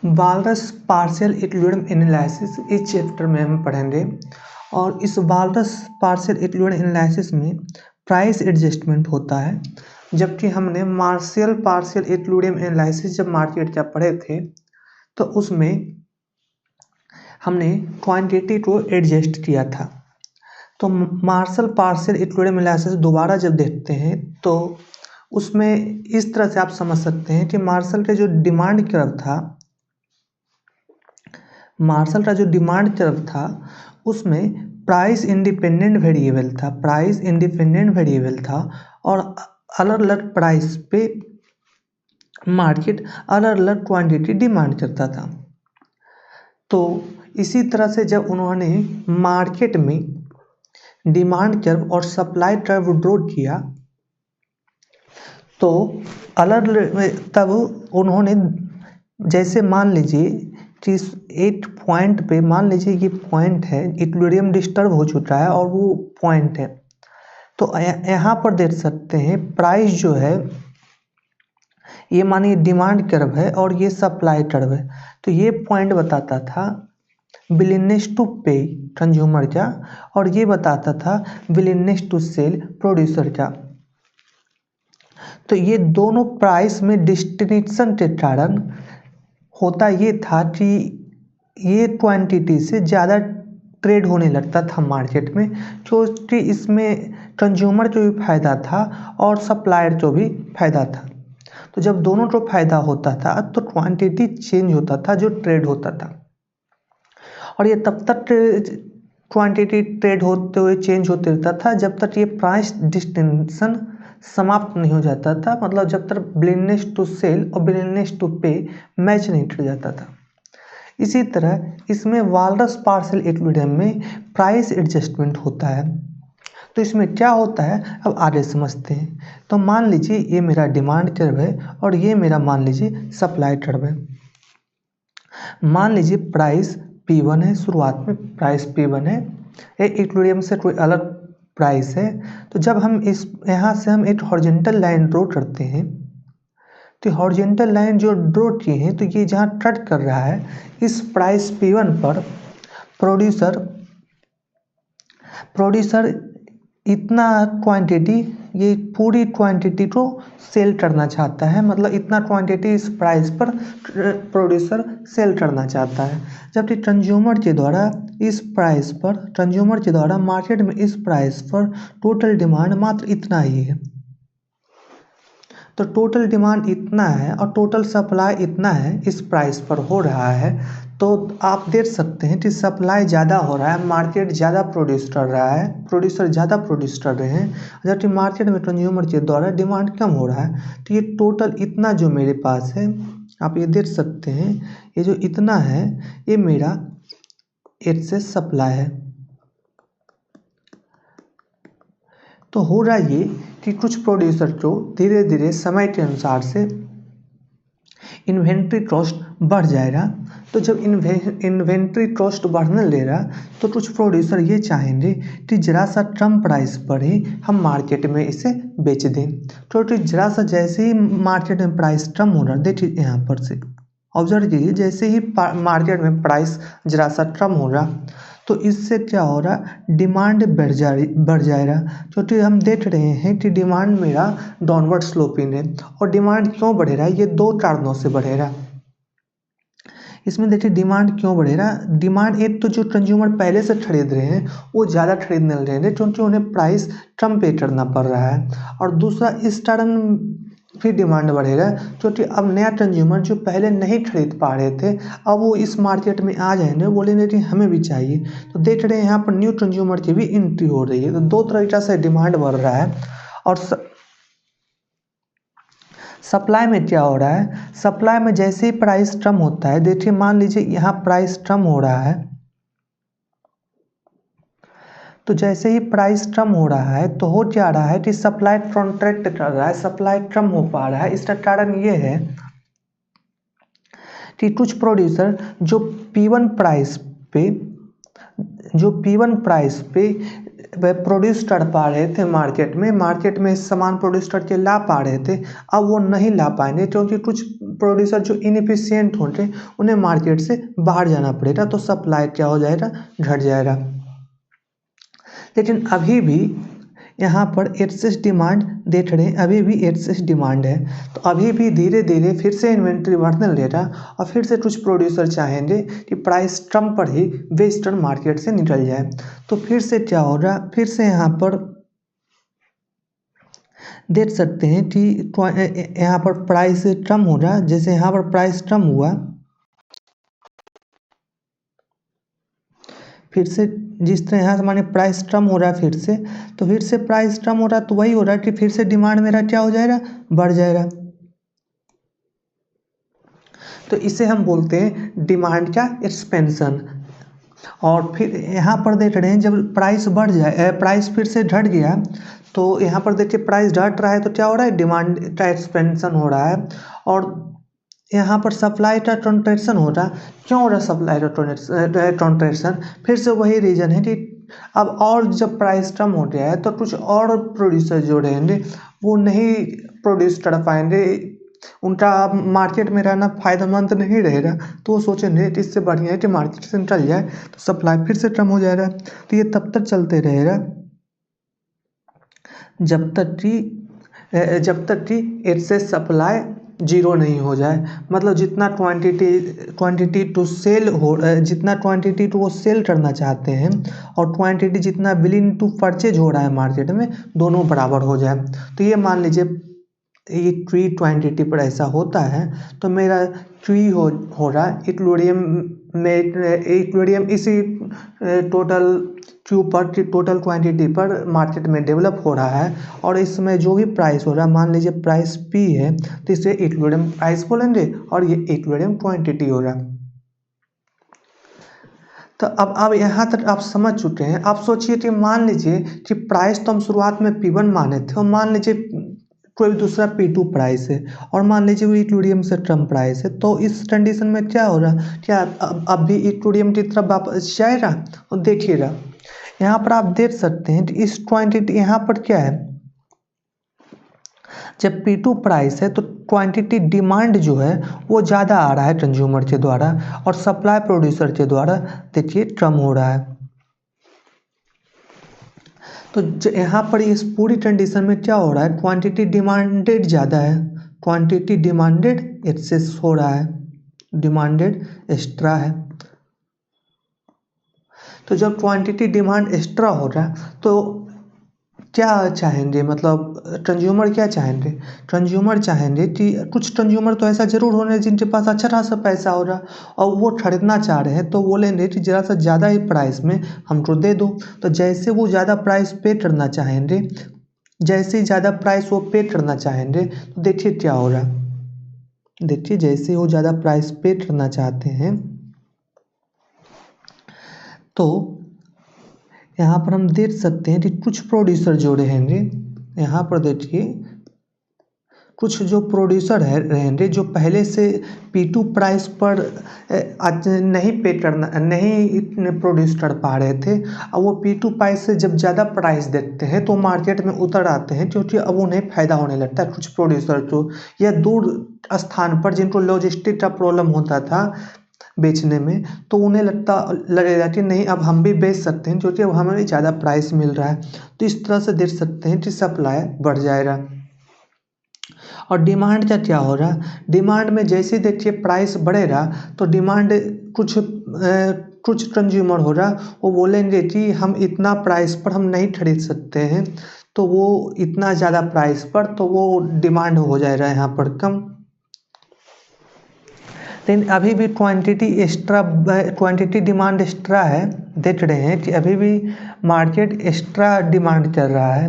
वाल्रस partial equilibrium analysis इस chapter में हम पढ़ेंगे। और इस वाल्रस पार्शियल इक्विलिब्रियम एनालिसिस में प्राइस एडजस्टमेंट होता है, जबकि हमने मार्शियल पार्शियल इक्विलिब्रियम एनालिसिस जब मार्केट का पढ़े थे तो उसमें हमने क्वांटिटी को एडजस्ट किया था। तो मार्शियल पार्शियल इक्विलिब्रियम एनालिसिस दोबारा जब देखते हैं तो उसमें इस तरह से आप समझ सकते हैं कि मार्शल का जो डिमांड कर्व था उसमें प्राइस इंडिपेंडेंट वेरिएबल था और अलग अलग प्राइस पे मार्केट अलग अलग क्वांटिटी डिमांड करता था। तो इसी तरह से जब उन्होंने मार्केट में डिमांड कर्व और सप्लाई कर्व ड्रॉ किया तो तब उन्होंने, जैसे मान लीजिए कि एक पॉइंट पे, मान लीजिए ये पॉइंट है, इक्विलिब्रियम डिस्टर्ब हो चुका है और वो पॉइंट है, तो यहाँ पर देख सकते हैं प्राइस जो है, ये मानिए डिमांड कर्व है और ये सप्लाई कर्व है। तो ये पॉइंट बताता था विलिंगनेस टू पे कंज्यूमर का और ये बताता था विलिंगनेस टू सेल प्रोड्यूसर का। तो ये दोनों प्राइस में डिस्टिंक्शन के कारण होता ये था कि ये क्वांटिटी से ज़्यादा ट्रेड होने लगता था मार्केट में, क्योंकि इसमें कंज्यूमर को भी फायदा था और सप्लायर को भी फायदा था। तो जब दोनों को फायदा होता था तो क्वांटिटी चेंज होता था जो ट्रेड होता था, और ये तब तक क्वांटिटी ट्रेड होते हुए चेंज होते रहता था जब तक ये प्राइस डिस्टिंक्शन समाप्त नहीं हो जाता था, मतलब जब तक विलिंगनेस टू सेल और विलिंगनेस टू पे मैच नहीं कर जाता था। इसी तरह इसमें वाल्रस पार्शियल इक्विलिब्रियम में प्राइस एडजस्टमेंट होता है। तो इसमें क्या होता है अब आगे समझते हैं। तो मान लीजिए ये मेरा डिमांड कर्व है और ये मेरा मान लीजिए सप्लाई कर्व है। मान लीजिए प्राइस P1 है, शुरुआत में प्राइस P1 है, ये इक्विलिब्रियम से कोई अलग प्राइस है। तो जब हम यहाँ से हम एक हॉरिजॉन्टल लाइन ड्रॉ करते हैं, तो हॉरिजॉन्टल लाइन जो ड्रॉ किए हैं तो ये जहाँ कट कर रहा है इस प्राइस P1 पर प्रोड्यूसर इतना क्वांटिटी, ये पूरी क्वांटिटी को सेल करना चाहता है, मतलब इतना क्वांटिटी इस प्राइस पर प्रोड्यूसर सेल करना चाहता है, जबकि कंज्यूमर के द्वारा मार्केट में इस प्राइस पर टोटल डिमांड मात्र इतना ही है। तो टोटल डिमांड इतना है और टोटल सप्लाई इतना है इस प्राइस पर हो रहा है। तो आप देख सकते हैं कि सप्लाई ज़्यादा हो रहा है, मार्केट ज़्यादा प्रोड्यूस कर रहा है, प्रोड्यूसर ज़्यादा प्रोड्यूस कर रहे हैं, जबकि मार्केट में कंज्यूमर के द्वारा डिमांड कम हो रहा है। तो ये टोटल इतना जो मेरे पास है, आप ये देख सकते हैं, ये जो इतना है ये मेरा एक्सेस सप्लाई है। तो हो रहा ये कि कुछ प्रोड्यूसर को धीरे धीरे समय के अनुसार से इन्वेंट्री कॉस्ट बढ़ जाएगा। तो जब इन्वेंट्री कॉस्ट बढ़ने लगेगा तो कुछ प्रोड्यूसर ये चाहेंगे कि ज़रा सा कम प्राइस पर ही हम मार्केट में इसे बेच दें। क्योंकि ज़रा सा जैसे ही मार्केट में प्राइस कम हो रहा, देखिए यहाँ पर से ऑब्जर्व कीजिए, जैसे ही मार्केट में प्राइस ज़रा सा कम हो रहा तो इससे क्या हो रहा, डिमांड बढ़ जाएगा। क्योंकि हम देख रहे हैं कि डिमांड मेरा डाउनवर्ड स्लोपिंग है, और डिमांड क्यों बढ़ेगा, ये दो कारणों से बढ़ेगा। इसमें देखिए डिमांड क्यों बढ़ेगा, डिमांड एक तो जो कंज्यूमर पहले से खरीद रहे हैं वो ज़्यादा खरीदने लग रहे हैं क्योंकि उन्हें प्राइस कम पे करना पड़ रहा है, और दूसरा इस कारण फिर डिमांड बढ़ेगा क्योंकि अब नया कंज्यूमर जो पहले नहीं खरीद पा रहे थे अब वो इस मार्केट में आ जाएंगे, बोलेंगे कि हमें भी चाहिए। तो देख रहे हैं यहाँ पर न्यू कंज्यूमर की भी एंट्री हो रही है। तो दो तरीक़े से डिमांड बढ़ रहा है। और सप्लाई में क्या हो रहा है, सप्लाई में जैसे ही प्राइस कम होता है, देखिए मान लीजिए यहाँ प्राइस कम हो रहा है, तो जैसे ही प्राइस कम हो रहा है तो हो क्या रहा है कि सप्लाई कॉन्ट्रैक्ट कर रहा है, सप्लाई कम हो पा रहा है। इसका कारण ये है कि कुछ प्रोड्यूसर जो P1 प्राइस पे प्रोड्यूस कर पा रहे थे मार्केट में सामान प्रोड्यूस करके ला पा रहे थे, अब वो नहीं ला पाएंगे क्योंकि कुछ प्रोड्यूसर जो इनएफिशिएंट होते उन्हें मार्केट से बाहर जाना पड़ेगा, तो सप्लाई क्या हो जाएगा, घट जाएगा। लेकिन अभी भी यहाँ पर एक्सेस डिमांड देख रहे हैं, अभी भी एक्सेस डिमांड है, तो अभी भी धीरे धीरे फिर से इन्वेंट्री बढ़ने लगेगा और फिर से कुछ प्रोड्यूसर चाहेंगे कि प्राइस कम पर ही वेस्टर्न मार्केट से निकल जाए। तो फिर से क्या हो रहा, फिर से यहाँ पर देख सकते हैं कि यहाँ पर प्राइस कम हो रहा, जैसे यहाँ पर प्राइस कम हुआ, फिर से जिस तरह यहाँ से माने प्राइस कम हो रहा है फिर से, तो फिर से प्राइस कम हो रहा है, तो वही हो रहा है कि फिर से डिमांड मेरा क्या हो जाएगा, बढ़ जाएगा। तो इसे हम बोलते हैं डिमांड का एक्सपेंशन। और फिर यहाँ पर देख रहे हैं जब प्राइस बढ़ जाए, प्राइस फिर से घट गया, तो यहाँ पर देखिए प्राइस घट रहा है तो क्या हो रहा है, डिमांड का एक्सपेंशन हो रहा है। और यहाँ पर सप्लाई का कंट्रैक्शन हो रहा, क्यों हो रहा सप्लाई का कंट्रैक्शन, फिर से वही रीज़न है कि अब और जब प्राइस कम हो गया है तो कुछ और प्रोड्यूसर जो रहेंगे वो नहीं प्रोड्यूस कर पाएंगे, उनका मार्केट में रहना फायदेमंद नहीं रहेगा, तो वो सोचेंगे कि इससे बढ़िया है कि मार्केट से निकल जाए, तो सप्लाई फिर से कम हो जाएगा। तो ये तब तक चलते रहेगा जब तक कि एक्सेस सप्लाई जीरो नहीं हो जाए, मतलब जितना क्वांटिटी टू सेल हो, जितना क्वांटिटी टू वो सेल करना चाहते हैं और क्वांटिटी जितना विलिंग टू परचेज हो रहा है मार्केट में, दोनों बराबर हो जाए। तो ये मान लीजिए ये ट्री क्वांटिटी पर ऐसा होता है, तो मेरा ट्री हो रहा है इक्विलिब्रियम इसी टोटल क्यू पर टोटल क्वांटिटी पर मार्केट में डेवलप हो रहा है, और इसमें जो भी प्राइस हो रहा है, मान लीजिए प्राइस पी है, तो इसे इक्विलिब्रियम प्राइस बोलेंगे और ये इक्विलिब्रियम क्वांटिटी हो रहा है। तो अब यहाँ तक आप समझ चुके हैं। आप सोचिए कि मान लीजिए कि प्राइस तो हम शुरुआत में P1 माने थे, और मान लीजिए कोई दूसरा P2 प्राइस है, और मान लीजिए वो इक्विलिब्रियम से कम प्राइस है, तो इस कंडीशन में क्या हो रहा, क्या अब भी इक्विलिब्रियम की तरफ वापस जाएगा। और देखिएगा यहाँ पर आप देख सकते हैं कि इस क्वांटिटी यहाँ पर क्या है, जब P2 प्राइस है तो क्वांटिटी डिमांड जो है वो ज़्यादा आ रहा है कंज्यूमर के द्वारा, और सप्लाई प्रोड्यूसर के द्वारा देखिए कम हो रहा है। तो यहाँ पर इस पूरी कंडीशन में क्या हो रहा है, क्वांटिटी डिमांडेड ज़्यादा है, क्वांटिटी डिमांडेड एक्सेस हो रहा है, डिमांडेड एक्स्ट्रा है। तो जब क्वांटिटी डिमांड एक्स्ट्रा हो रहा है तो क्या चाहेंगे, मतलब कंज्यूमर क्या चाहेंगे, कंज्यूमर चाहेंगे कि कुछ कंज्यूमर तो ऐसा जरूर होने जिनके पास अच्छा खासा पैसा हो रहा और वो खरीदना चाह रहे हैं, तो बोलेंगे कि ज़रा सा ज़्यादा ही प्राइस में हमको दे दो। तो जैसे वो ज़्यादा प्राइस पे करना चाहेंगे, जैसे ही ज़्यादा प्राइस वो पे करना चाहेंगे, तो देखिए क्या हो रहा, देखिए जैसे वो ज़्यादा प्राइस पे करना चाहते हैं, तो यहाँ पर हम देख सकते हैं कि कुछ प्रोड्यूसर जो रहेंगे, यहाँ पर देखिए कुछ जो प्रोड्यूसर रहेंगे जो पहले से P2 प्राइस पर नहीं प्रोड्यूस कर पा रहे थे, अब वो P2 प्राइस से जब ज़्यादा प्राइस देखते हैं तो मार्केट में उतर आते हैं, क्योंकि अब उन्हें फ़ायदा होने लगता है। कुछ प्रोड्यूसर को या दूर स्थान पर जिनको लॉजिस्टिक का प्रॉब्लम होता था बेचने में, तो उन्हें लगेगा कि नहीं अब हम भी बेच सकते हैं, क्योंकि अब हमें ज़्यादा प्राइस मिल रहा है। तो इस तरह से देख सकते हैं कि सप्लाई बढ़ जाएगा। और डिमांड का क्या हो रहा, डिमांड में जैसे देखिए प्राइस बढ़ेगा तो डिमांड कुछ कंज्यूमर हो रहा, वो बोलेंगे कि हम इतना प्राइस पर हम नहीं खरीद सकते हैं, तो वो इतना ज़्यादा प्राइस पर, तो वो डिमांड हो जाएगा यहाँ पर कम। लेकिन अभी भी क्वांटिटी डिमांड एक्स्ट्रा है, देख रहे हैं कि अभी भी मार्केट एक्स्ट्रा डिमांड कर रहा है।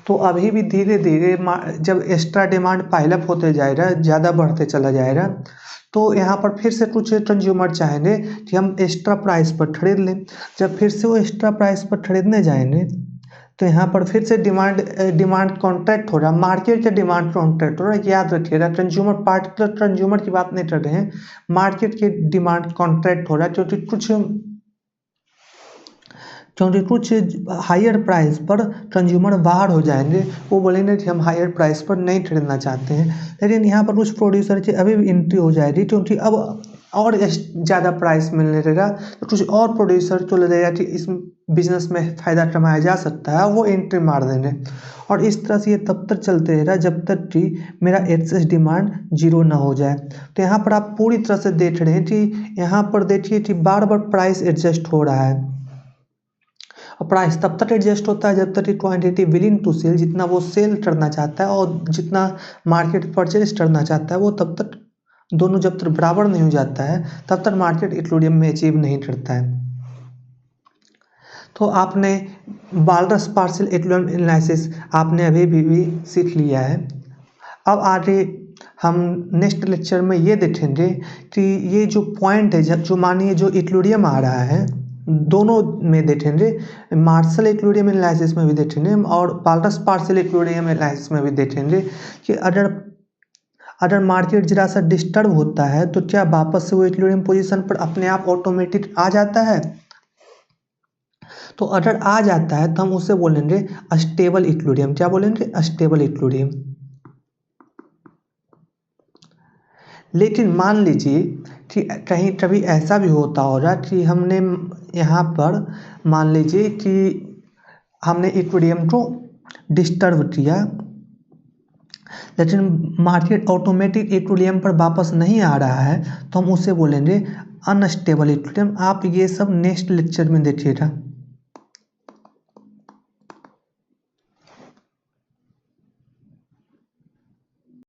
तो अभी भी धीरे धीरे जब एक्स्ट्रा डिमांड पाइलअप होते जाएगा, ज़्यादा बढ़ते चला जाएगा, तो यहाँ पर फिर से कुछ कंज्यूमर चाहेंगे कि हम एक्स्ट्रा प्राइस पर खरीद लें। जब फिर से वो एक्स्ट्रा प्राइस पर खरीदने जाएंगे, तो यहाँ पर फिर से डिमांड कॉन्ट्रैक्ट हो रहा, मार्केट का डिमांड कॉन्ट्रैक्ट हो रहा है। याद रखिएगा कंज्यूमर, पार्टिकुलर कंज्यूमर की बात नहीं कर रहे हैं, मार्केट के डिमांड कॉन्ट्रैक्ट हो रहा है, क्योंकि क्योंकि कुछ हायर प्राइस पर कंज्यूमर बाहर हो जाएंगे, वो बोलेंगे कि हम हायर प्राइस पर नहीं खरीदना चाहते हैं। लेकिन यहाँ पर कुछ प्रोड्यूसर की अभी भी एंट्री हो जाएगी, क्योंकि अब और ज़्यादा प्राइस मिलने लगेगा तो कुछ और प्रोड्यूसर को लगेगा कि इस बिजनेस में फ़ायदा कमाया जा सकता है, वो एंट्री मार देंगे। और इस तरह से ये तब तक चलते रहेगा जब तक कि मेरा एक्सेस डिमांड जीरो ना हो जाए। तो यहाँ पर आप पूरी तरह से देख रहे हैं कि यहाँ पर देखिए कि बार बार प्राइस एडजस्ट हो रहा है, और प्राइस तब तक एडजस्ट होता है जब तक कि क्वांटिटी विलिंग टू सेल, जितना वो सेल करना चाहता है और जितना मार्केट परचेज करना चाहता है, वो तब तक दोनों जब तक बराबर नहीं हो जाता है तब तक मार्केट इक्विलिब्रियम में अचीव नहीं करता है। तो आपने वाल्रस पार्शियल इक्विलिब्रियम एनालिसिस आपने अभी भी सीख लिया है। अब आगे हम नेक्स्ट लेक्चर में ये देखेंगे कि ये जो पॉइंट है, जो मानिए जो इक्विलिब्रियम आ रहा है, दोनों में देखेंगे, मार्शल इक्विलिब्रियम एनालिसिस में भी देखेंगे और वाल्रस पार्शियल इक्विलिब्रियम एनालिसिस में भी देखेंगे कि अगर मार्केट जरा सा डिस्टर्ब होता है तो क्या वापस से वो इक्विलिब्रियम पोजीशन पर अपने आप ऑटोमेटिक आ जाता है। तो अगर आ जाता है तो हम उसे बोलेंगे अस्टेबल इक्विलिब्रियम। क्या बोलेंगे? Astable equilibrium. लेकिन मान लीजिए कि कहीं कभी ऐसा भी होता होगा कि हमने यहाँ पर मान लीजिए कि हमने इक्विलिब्रियम को डिस्टर्ब किया, लेकिन मार्केट ऑटोमेटिक इक्विलिब्रियम पर वापस नहीं आ रहा है, तो हम उसे बोलेंगे अनस्टेबल इक्विलिब्रियम। आप ये सब नेक्स्ट लेक्चर में देखिएगा।